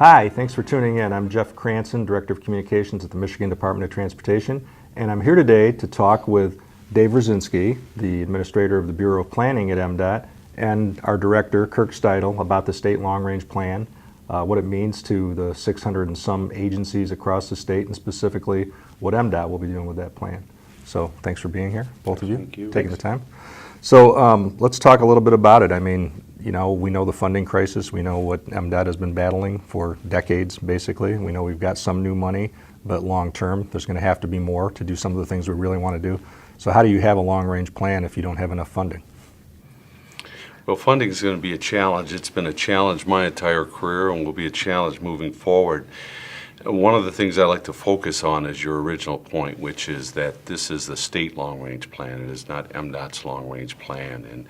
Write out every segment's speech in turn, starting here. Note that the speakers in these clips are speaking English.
Hi, thanks for tuning in. I'm Jeff Cranson, Director of Communications at the Michigan Department of Transportation, and I'm here today to talk with Dave Wresinki, the Administrator of the Bureau of Planning at MDOT, and our Director, Kirk Steudle, about the State Long Range Plan, what it means to the 600 and some agencies across the state, and specifically what MDOT will be doing with that plan. So thanks for being here, both of you, taking the time. So let's talk a little bit about it. I mean, you know, we know the funding crisis. We know what MDOT has been battling for decades, basically. We know we've got some new money, but long term, there's going to have to be more to do some of the things we really want to do. So how do you have a long-range plan if you don't have enough funding? Well, funding is going to be a challenge. It's been a challenge my entire career and will be a challenge moving forward. One of the things I like to focus on is your original point, which is that this is the state long-range plan. It is not MDOT's long-range plan,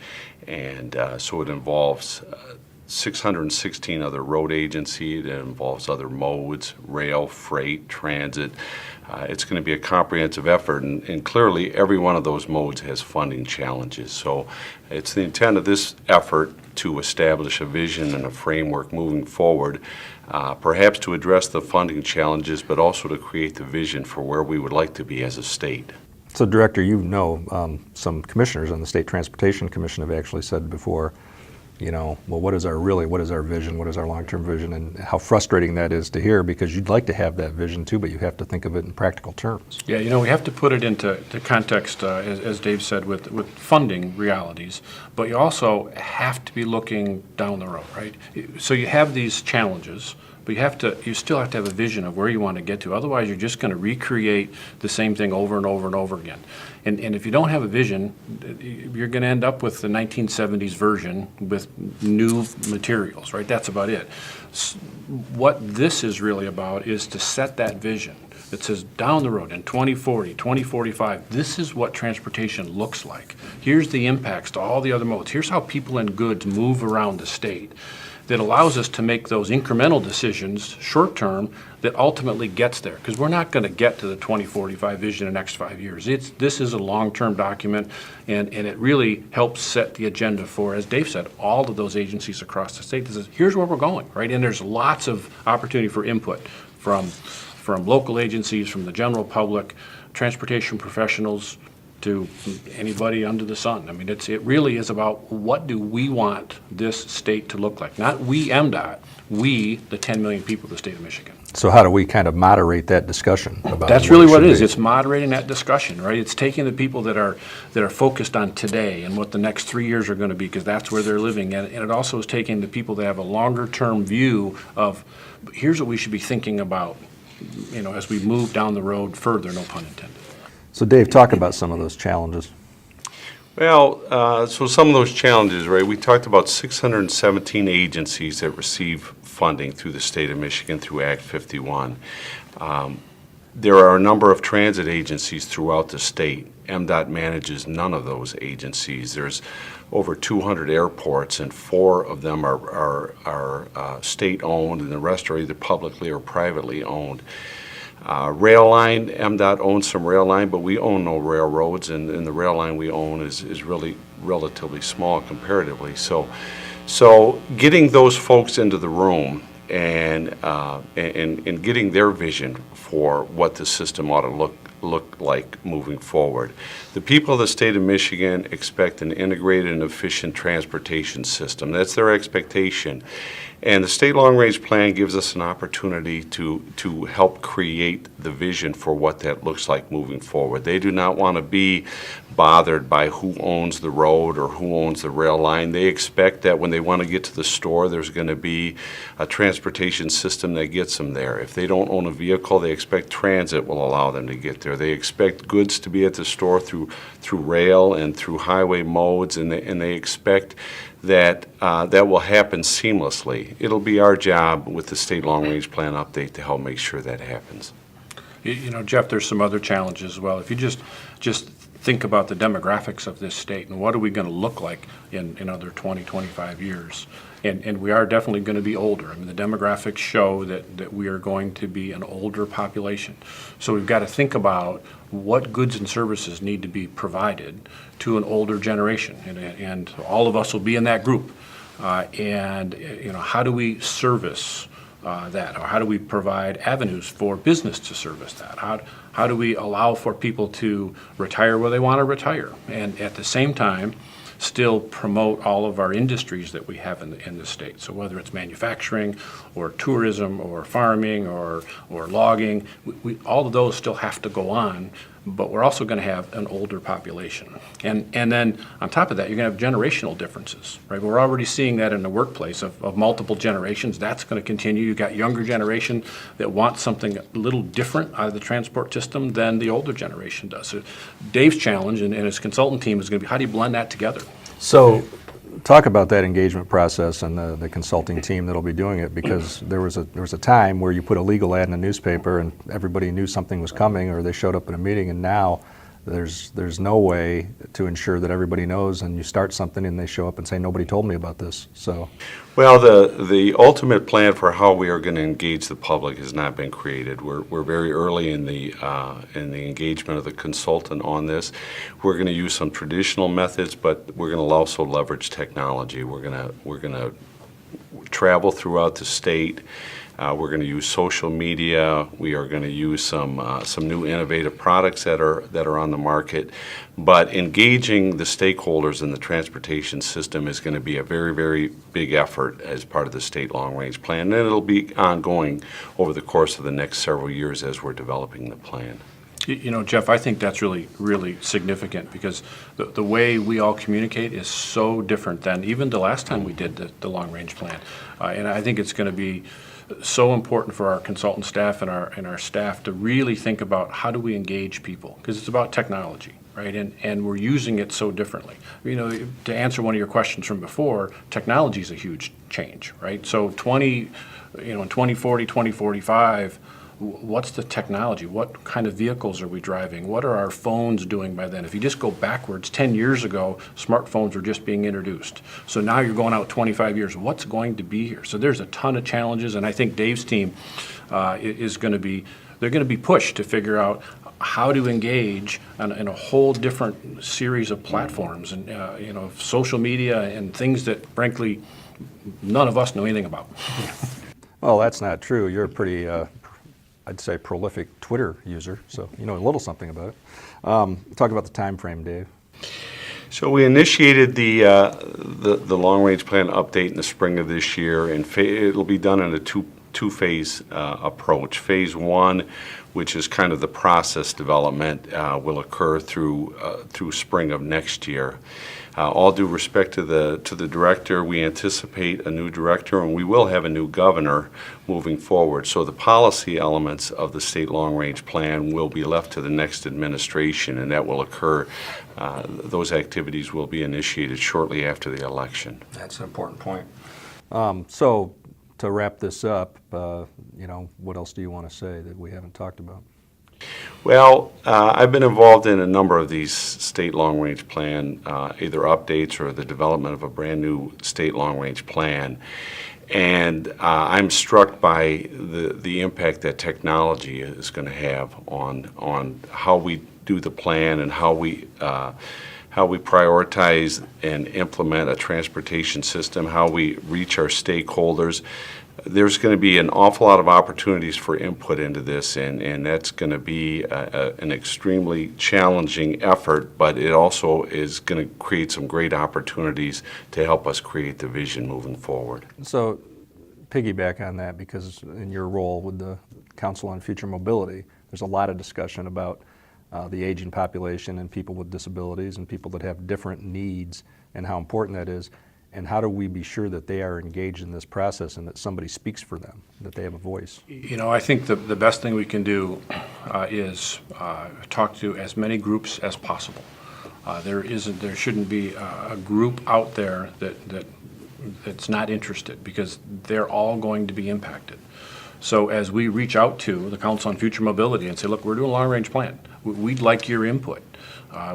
and so it involves 616 other road agencies. It involves other modes, rail, freight, transit. It's going to be a comprehensive effort, and clearly every one of those modes has funding challenges. So it's the intent of this effort to establish a vision and a framework moving forward, perhaps to address the funding challenges, but also to create the vision for where we would like to be as a state. So, Director, you know some commissioners on the State Transportation Commission have actually said before, you know, well, what is our vision, what is our long-term vision, and how frustrating that is to hear, because you'd like to have that vision too, but you have to think of it in practical terms. Yeah, you know, we have to put it into context, as Dave said, with funding realities, but you also have to be looking down the road, right? So you have these challenges, but you still have to have a vision of where you want to get to. Otherwise, you're just going to recreate the same thing over and over and over again. And if you don't have a vision, you're going to end up with the 1970s version with new materials, right? That's about it. What this is really about is to set that vision that says down the road in 2040, 2045, this is what transportation looks like. Here's the impacts to all the other modes. Here's how people and goods move around the state. That allows us to make those incremental decisions short term that ultimately gets there, because we're not going to get to the 2045 vision in the next 5 years. This is a long-term document, and it really helps set the agenda for, as Dave said, all of those agencies across the state. This is, here's where we're going, right? And there's lots of opportunity for input from local agencies, from the general public, transportation professionals, to anybody under the sun. I mean, it really is about what do we want this state to look like. Not we, MDOT, we, the 10 million people of the state of Michigan. So how do we kind of moderate that discussion about That's really what it is. It's moderating that discussion, right? It's taking the people that are focused on today and what the next 3 years are going to be, because that's where they're living. And it also is taking the people that have a longer term view of here's what we should be thinking about, you know, as we move down the road further, no pun intended. So Dave, talk about some of those challenges. Well, so some of those challenges, right, we talked about 617 agencies that receive funding through the state of Michigan through Act 51. There are a number of transit agencies throughout the state. MDOT manages none of those agencies. There's over 200 airports, and 4 of them are state-owned, and the rest are either publicly or privately owned. Rail line, MDOT owns some rail line, but we own no railroads, and the rail line we own is really relatively small comparatively. So getting those folks into the room and getting their vision for what the system ought to look like moving forward. The people of the state of Michigan expect an integrated and efficient transportation system. That's their expectation. And the State Long Range Plan gives us an opportunity to help create the vision for what that looks like moving forward. They do not want to be bothered by who owns the road or who owns the rail line. They expect that when they want to get to the store, there's going to be a transportation system that gets them there. If they don't own a vehicle, they expect transit will allow them to get there. They expect goods to be at the store through rail and through highway modes, and they expect that that will happen seamlessly. It'll be our job with the State Long Range Plan update to help make sure that happens. You know, Jeff, there's some other challenges as well. If you just think about the demographics of this state and what are we going to look like in another 20, 25 years. And we are definitely going to be older. I mean, the demographics show that we are going to be an older population. So we've got to think about what goods and services need to be provided to an older generation. And all of us will be in that group. And, you know, how do we service that? Or how do we provide avenues for business to service that? How do we allow for people to retire where they want to retire? And at the same time, still promote all of our industries that we have in the state. So whether it's manufacturing or tourism or farming or logging, all of those still have to go on, but we're also going to have an older population. And then on top of that, you're going to have generational differences, right? We're already seeing that in the workplace of multiple generations. That's going to continue. You've got younger generation that wants something a little different out of the transport system than the older generation does. So Dave's challenge and his consultant team is going to be, how do you blend that together? So talk about that engagement process and the consulting team that'll be doing it, because there was a time where you put a legal ad in a newspaper and everybody knew something was coming, or they showed up in a meeting, and now there's no way to ensure that everybody knows, and you start something and they show up and say, nobody told me about this. So, Well, the ultimate plan for how we are going to engage the public has not been created. We're very early in the engagement of the consultant on this. We're going to use some traditional methods, but we're going to also leverage technology. We're going to travel throughout the state. We're going to use social media. We are going to use some new innovative products that are on the market. But engaging the stakeholders in the transportation system is going to be a very, very big effort as part of the state long-range plan. And it'll be ongoing over the course of the next several years as we're developing the plan. You know, Jeff, I think that's really, really significant, because the way we all communicate is so different than even the last time we did the long-range plan. And I think it's going to be so important for our consultant staff and our staff to really think about how do we engage people, because it's about technology, right? And we're using it so differently. You know, to answer one of your questions from before, technology is a huge change, right? So in 2040, 2045, what's the technology? What kind of vehicles are we driving? What are our phones doing by then? If you just go backwards, 10 years ago, smartphones were just being introduced. So now you're going out 25 years. What's going to be here? So there's a ton of challenges, and I think Dave's team is going to be, they're going to be pushed to figure out how to engage in a whole different series of platforms and, social media and things that, frankly, none of us know anything about. well, that's not true. You're a pretty, I'd say, prolific Twitter user, so you know a little something about it. Talk about the time frame, Dave. So we initiated the long-range plan update in the spring of this year, and it'll be done in a two-phase approach. Phase one, which is kind of the process development, will occur through spring of next year. All due respect to the director, we anticipate a new director, and we will have a new governor moving forward. So the policy elements of the state long-range plan will be left to the next administration, and that will occur. Those activities will be initiated shortly after the election. That's an important point. So to wrap this up, what else do you want to say that we haven't talked about? Well, I've been involved in a number of these state long-range plan, either updates or the development of a brand new state long-range plan. And I'm struck by the impact that technology is going to have on how we do the plan and how we prioritize and implement a transportation system, how we reach our stakeholders. There's going to be an awful lot of opportunities for input into this, and that's going to be an extremely challenging effort, but it also is going to create some great opportunities to help us create the vision moving forward. So piggyback on that, because in your role with the Council on Future Mobility, there's a lot of discussion about the aging population and people with disabilities and people that have different needs and how important that is. And how do we be sure that they are engaged in this process and that somebody speaks for them, that they have a voice? I think the best thing we can do is talk to as many groups as possible. There shouldn't be a group out there that's not interested, because they're all going to be impacted. So as we reach out to the Council on Future Mobility and say, look, we're doing a long-range plan. We'd like your input.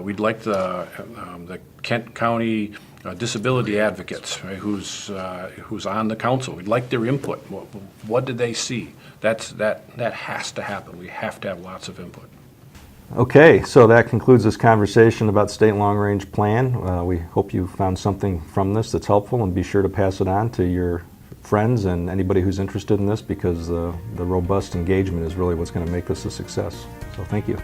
We'd like the Kent County disability advocates, right, who's on the council. We'd like their input. What did they see? That has to happen. We have to have lots of input. Okay, so that concludes this conversation about state long-range plan. We hope you found something from this that's helpful, and be sure to pass it on to your friends and anybody who's interested in this, because the robust engagement is really what's going to make this a success. So thank you.